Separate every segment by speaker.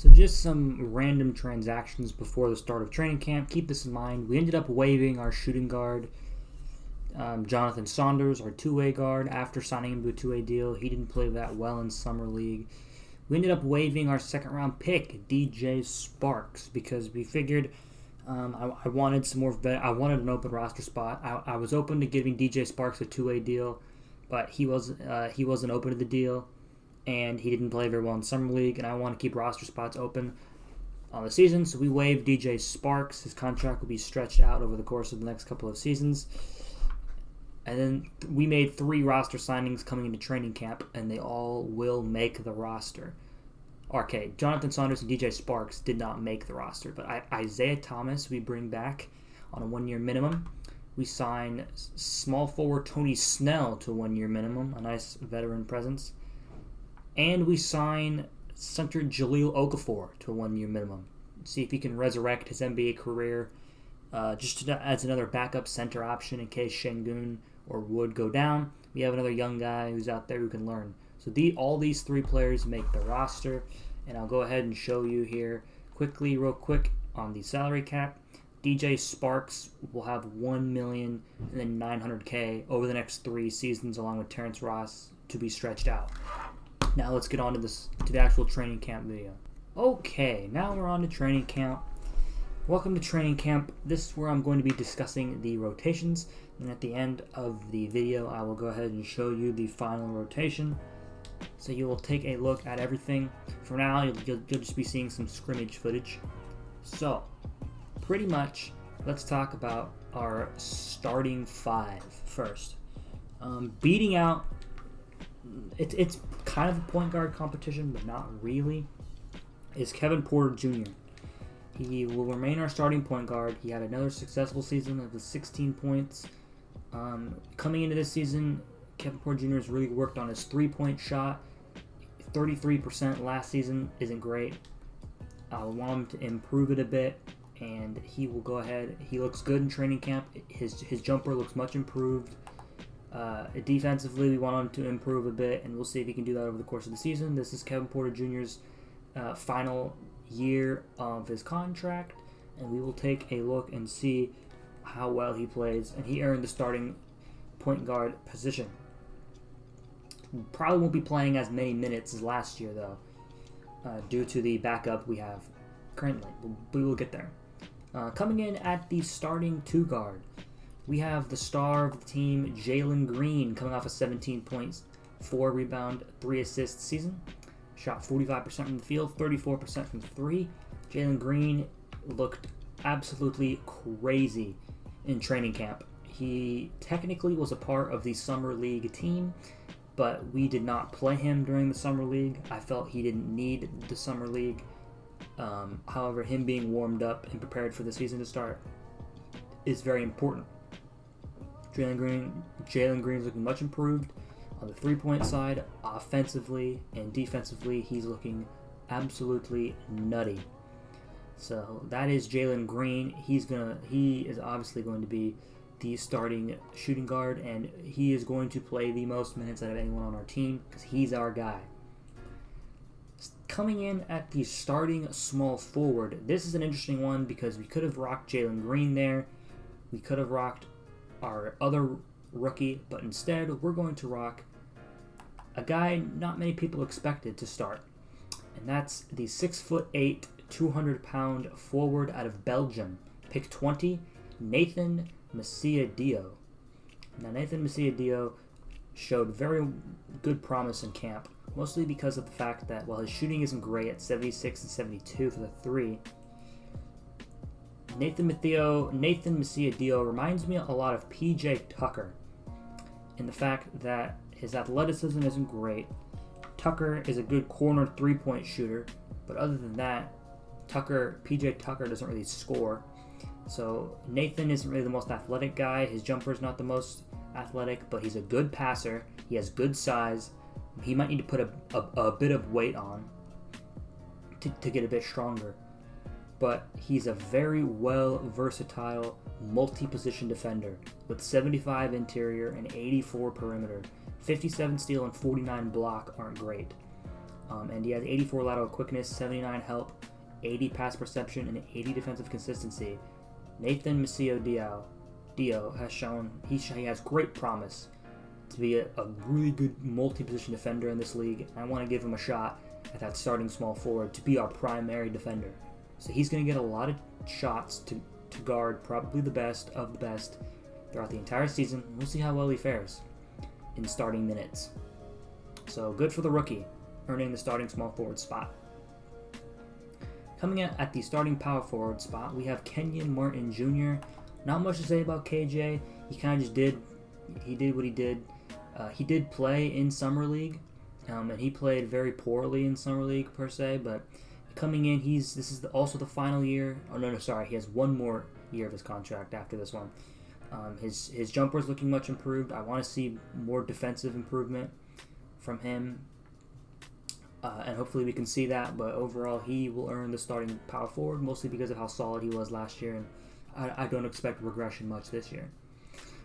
Speaker 1: So just some random transactions before the start of training camp. Keep this in mind. We ended up waiving our shooting guard, Jonathan Saunders, our two-way guard, after signing him to a two-way deal. He didn't play that well in Summer League. We ended up waiving our second-round pick, DJ Sparks, because we figured I wanted some more. I wanted an open roster spot. I was open to giving DJ Sparks a two-way deal, but he wasn't open to the deal, and he didn't play very well in Summer League, and I want to keep roster spots open on the season, so we waived DJ Sparks. His contract will be stretched out over the course of the next couple of seasons. And then we made 3 roster signings coming into training camp, and they all will make the roster. Okay, Jonathan Saunders and DJ Sparks did not make the roster, but Isaiah Thomas we bring back on a 1-year minimum. We sign small forward Tony Snell to a 1-year minimum, a nice veteran presence. And we sign center Jahlil Okafor to a 1-year minimum. See if he can resurrect his NBA career just as another backup center option in case Shengun or Wood go down. We have another young guy who's out there who can learn. So all these 3 players make the roster, and I'll go ahead and show you here real quick on the salary cap. DJ Sparks will have $1,900,000 over the next 3 seasons, along with Terrence Ross, to be stretched out. Now let's get on to the actual training camp video. Okay, now we're on to training camp. Welcome to training camp. This is where I'm going to be discussing the rotations, and at the end of the video I will go ahead and show you the final rotation. So you will take a look at everything. For now, you'll just be seeing some scrimmage footage. So, pretty much, let's talk about our starting 5 first. Beating out, it's kind of a point guard competition, but not really, is Kevin Porter Jr. He will remain our starting point guard. He had another successful season of the 16 points. Coming into this season, Kevin Porter Jr. has really worked on his three-point shot. 33% last season isn't great. I want him to improve it a bit, and he will go ahead. He looks good in training camp. His jumper looks much improved. Defensively, we want him to improve a bit, and we'll see if he can do that over the course of the season. This is Kevin Porter Jr.'s final year of his contract, and we will take a look and see how well he plays. And he earned the starting point guard position. Probably won't be playing as many minutes as last year, though, due to the backup we have currently. We will get there. Coming in at the starting 2 guard, we have the star of the team, Jalen Green, coming off a 17 points, 4 rebound, 3 assists season. Shot 45% from the field, 34% from 3. Jalen Green looked absolutely crazy in training camp. He technically was a part of the Summer League team, but we did not play him during the Summer League. I felt he didn't need the Summer League. However, him being warmed up and prepared for the season to start is very important. Jalen Green is looking much improved on the 3-point side. Offensively and defensively, he's looking absolutely nutty. So that is Jalen Green. He is obviously going to be the starting shooting guard, and he is going to play the most minutes out of anyone on our team because he's our guy. Coming in at the starting small forward, this is an interesting one because we could have rocked Jalen Green there. We could have rocked our other rookie, but instead we're going to rock a guy not many people expected to start, and that's the 6'8", 200-pound forward out of Belgium, pick 20, Nathan Messiadio. Now, Nathan Messiadio showed very good promise in camp, mostly because of the fact that while his shooting isn't great at 76 and 72 for the 3, Nathan Messiadio reminds me a lot of PJ Tucker in the fact that his athleticism isn't great. Tucker is a good corner 3-point shooter, but other than that, PJ Tucker doesn't really score. So Nathan isn't really the most athletic guy. His jumper is not the most athletic, but he's a good passer. He has good size. He might need to put a bit of weight on to get a bit stronger. But he's a very versatile, multi-position defender with 75 interior and 84 perimeter. 57 steal and 49 block aren't great. And he has 84 lateral quickness, 79 help, 80 pass perception, and 80 defensive consistency. Nathan Dio has shown he has great promise to be a really good multi-position defender in this league. I want to give him a shot at that starting small forward to be our primary defender. So he's going to get a lot of shots to guard probably the best of the best throughout the entire season. We'll see how well he fares in starting minutes. So good for the rookie, earning the starting small forward spot. Coming in at the starting power forward spot, we have Kenyan Martin Jr. Not much to say about KJ. He kind of just did what he did. He did play in Summer League, and he played very poorly in Summer League per se, but coming in, this is also the final year. Oh, no, sorry. He has one more year of his contract after this one. His jumper is looking much improved. I want to see more defensive improvement from him, and hopefully we can see that. But overall, he will earn the starting power forward, mostly because of how solid he was last year, and I don't expect regression much this year.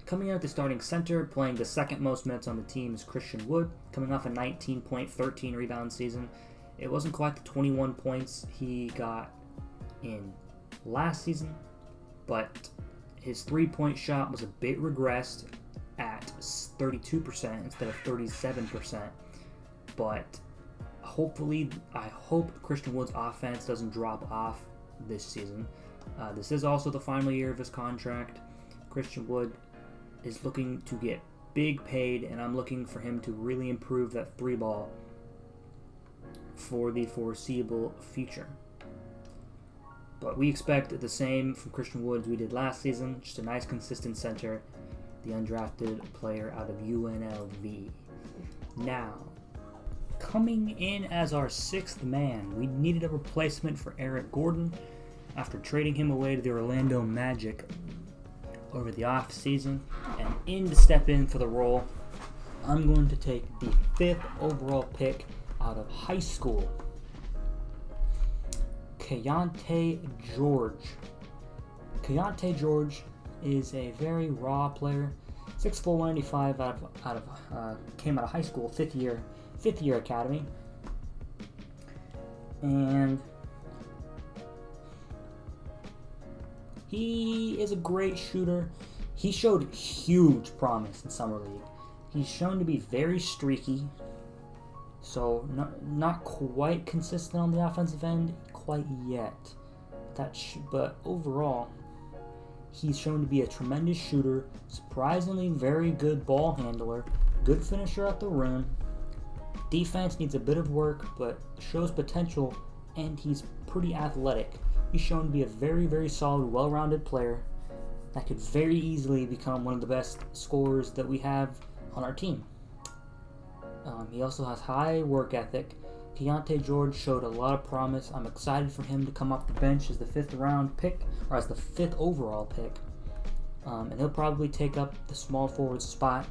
Speaker 1: Coming in at the starting center, playing the second most minutes on the team, is Christian Wood, coming off a 19-point, 13-rebound season. It wasn't quite the 21 points he got in last season, but his three-point shot was a bit regressed at 32% instead of 37%. But I hope Christian Wood's offense doesn't drop off this season. This is also the final year of his contract. Christian Wood is looking to get big paid, and I'm looking for him to really improve that three ball for the foreseeable future. But we expect the same from Christian Wood as we did last season, just a nice consistent center, the undrafted player out of UNLV. Now, coming in as our sixth man, we needed a replacement for Eric Gordon after trading him away to the Orlando Magic over the off season, and to step in for the role, I'm going to take the 5th overall pick out of high school, Keontae George. Keontae George is a very raw player, 6'4", 195, came out of high school, fifth year academy, and he is a great shooter. He showed huge promise in Summer League. He's shown to be very streaky, so not quite consistent on the offensive end quite yet. But overall, he's shown to be a tremendous shooter, surprisingly very good ball handler, good finisher at the rim. Defense needs a bit of work, but shows potential, and he's pretty athletic. He's shown to be a very, very solid, well-rounded player that could very easily become one of the best scorers that we have on our team. He also has high work ethic. Keontae George showed a lot of promise. I'm excited for him to come off the bench as the 5th round pick, or as the 5th overall pick. And he'll probably take up the small forward spot.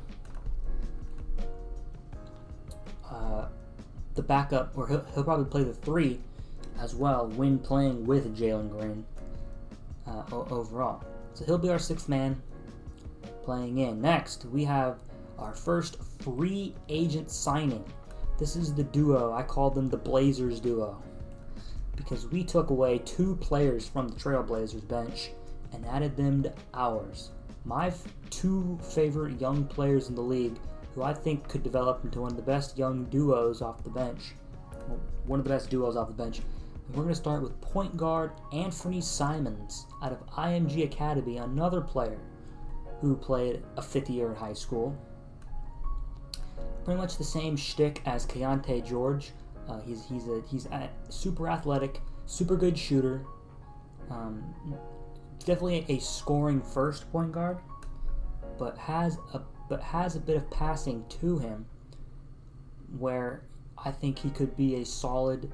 Speaker 1: The backup, or he'll probably play the 3 as well when playing with Jalen Green overall. So he'll be our 6th man playing in. Next, we have our first free agent signing. This is the duo. I call them the Blazers duo, because we took away 2 players from the Trailblazers bench and added them to ours. My 2 favorite young players in the league, who I think could develop into one of the best young duos off the bench. One of the best duos off the bench. And we're going to start with point guard Anthony Simons out of IMG Academy, another player who played a 5th year in high school. Pretty much the same shtick as Keontae George. He's super athletic, super good shooter. Definitely a scoring first point guard, but has a bit of passing to him, where I think he could be a solid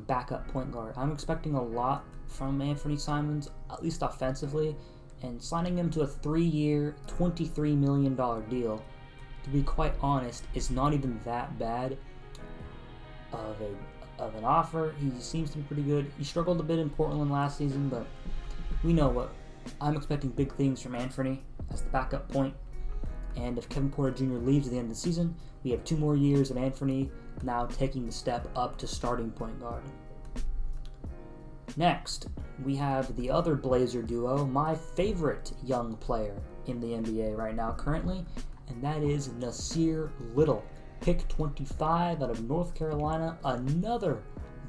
Speaker 1: backup point guard. I'm expecting a lot from Anthony Simons, at least offensively, and signing him to a 3-year, $23 million deal, to be quite honest, is not even that bad of an offer. He seems to be pretty good. He struggled a bit in Portland last season, but we know what I'm expecting big things from Anthony as the backup point. And if Kevin Porter Jr. leaves at the end of the season, we have 2 more years of Anthony now taking the step up to starting point guard. Next, we have the other Blazer duo, my favorite young player in the NBA right now currently, and that is Nasir Little, pick 25 out of North Carolina, another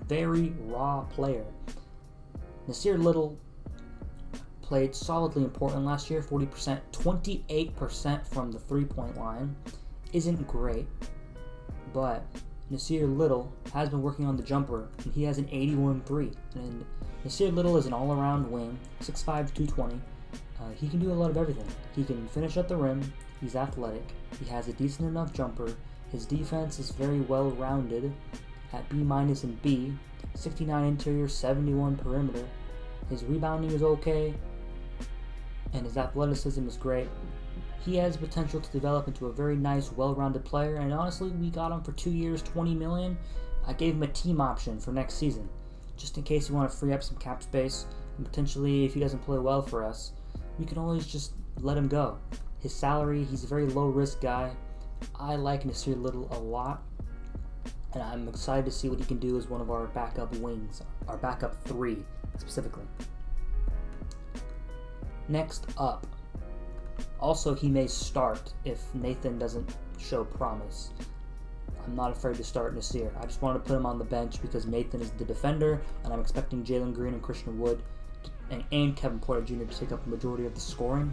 Speaker 1: very raw player. Nasir Little played solidly in Portland last year, 40%, 28% from the three-point line. Isn't great, but Nasir Little has been working on the jumper, and he has an 81-3. And Nasir Little is an all-around wing, 6'5", 220. He can do a lot of everything. He can finish at the rim. He's athletic. He has a decent enough jumper. His defense is very well-rounded at B- and B. 69 interior, 71 perimeter. His rebounding is okay, and his athleticism is great. He has potential to develop into a very nice, well-rounded player, and honestly, we got him for 2 years, $20 million. I gave him a team option for next season, just in case you want to free up some cap space, and potentially, if he doesn't play well for us, we can always just let him go. His salary, he's a very low-risk guy. I like Nasir Little a lot, and I'm excited to see what he can do as one of our backup wings, our backup 3 specifically. Next up, also he may start if Nathan doesn't show promise. I'm not afraid to start Nasir. I just wanted to put him on the bench because Nathan is the defender, and I'm expecting Jalen Green and Christian Wood and Kevin Porter Jr. to take up the majority of the scoring.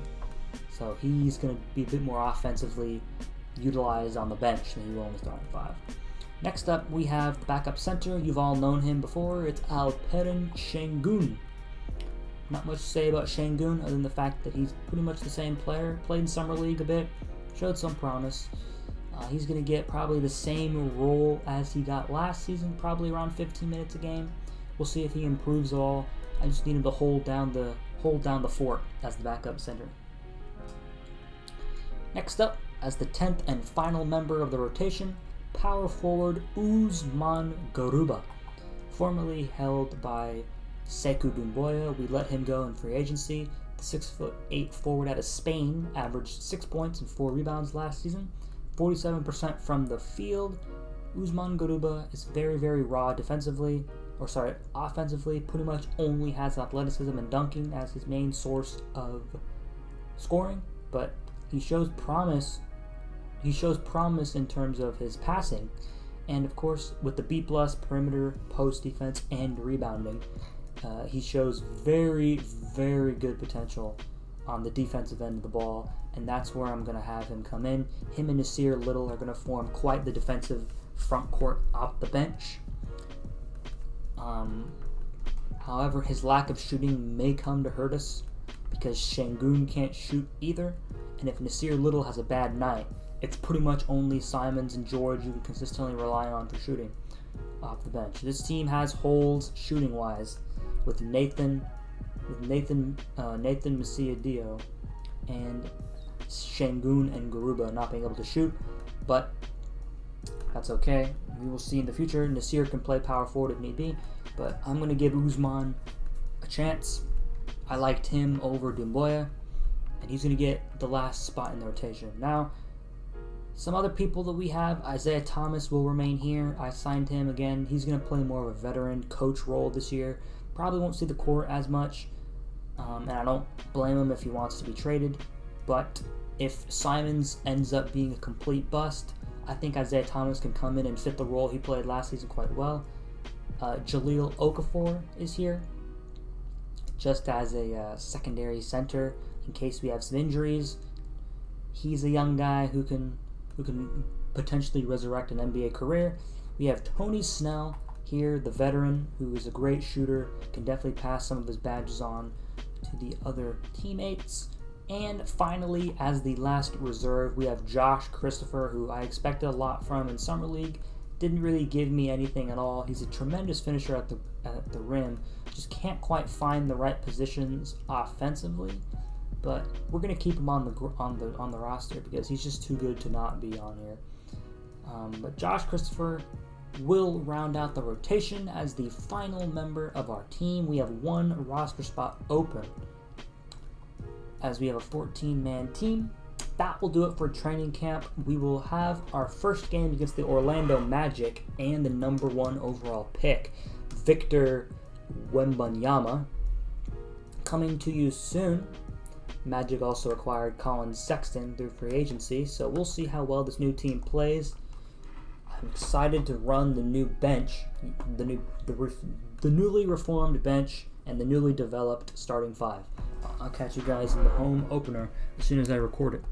Speaker 1: So he's going to be a bit more offensively utilized on the bench than he will in the starting 5. Next up, we have the backup center. You've all known him before. It's Alperen Shengun. Not much to say about Shengun other than the fact that he's pretty much the same player. Played in Summer League a bit. Showed some promise. He's going to get probably the same role as he got last season, probably around 15 minutes a game. We'll see if he improves at all. I just need him to hold down the fort as the backup center. Next up, as the 10th and final member of the rotation, power forward Usman Garuba, formerly held by Sekou Doumbouya. We let him go in free agency. The 6'8" forward out of Spain averaged 6 points and 4 rebounds last season, 47% from the field. Usman Garuba is very, very raw offensively, pretty much only has athleticism and dunking as his main source of scoring, but he shows promise. He shows promise in terms of his passing, and of course with the B+ perimeter, post defense, and rebounding. He shows very, very good potential on the defensive end of the ball, and that's where I'm going to have him come in. Him and Nasir Little are going to form quite the defensive front court off the bench. However, his lack of shooting may come to hurt us because Shengun can't shoot either, and if Nasir Little has a bad night, it's pretty much only Simons and George you can consistently rely on for shooting off the bench. This team has holes shooting-wise with Nathan Messiadio and Shengun and Garuba not being able to shoot, but that's okay. We will see in the future. Nasir can play power forward if need be, but I'm going to give Usman a chance. I liked him over Doumbouya, and he's going to get the last spot in the rotation. Now, some other people that we have, Isaiah Thomas will remain here. I signed him again. He's going to play more of a veteran coach role this year. Probably won't see the court as much, and I don't blame him if he wants to be traded. But if Simons ends up being a complete bust, I think Isaiah Thomas can come in and fit the role he played last season quite well. Jahlil Okafor is here, just as a secondary center in case we have some injuries. He's a young guy who can potentially resurrect an NBA career. We have Tony Snell here, the veteran, who is a great shooter, can definitely pass some of his badges on to the other teammates. And finally, as the last reserve, we have Josh Christopher, who I expected a lot from in Summer League. Didn't really give me anything at all. He's a tremendous finisher at the rim. Just can't quite find the right positions offensively. But we're gonna keep him on the roster because he's just too good to not be on here. But Josh Christopher will round out the rotation as the final member of our team. We have one roster spot open, as we have a 14-man team. that will do it for training camp. We will have our first game against the Orlando Magic and the number 1 overall pick, Victor Wembanyama, coming to you soon. Magic also acquired Colin Sexton through free agency, so we'll see how well this new team plays. I'm excited to run the new bench, the newly reformed bench, and the newly developed starting 5. I'll catch you guys in the home opener as soon as I record it.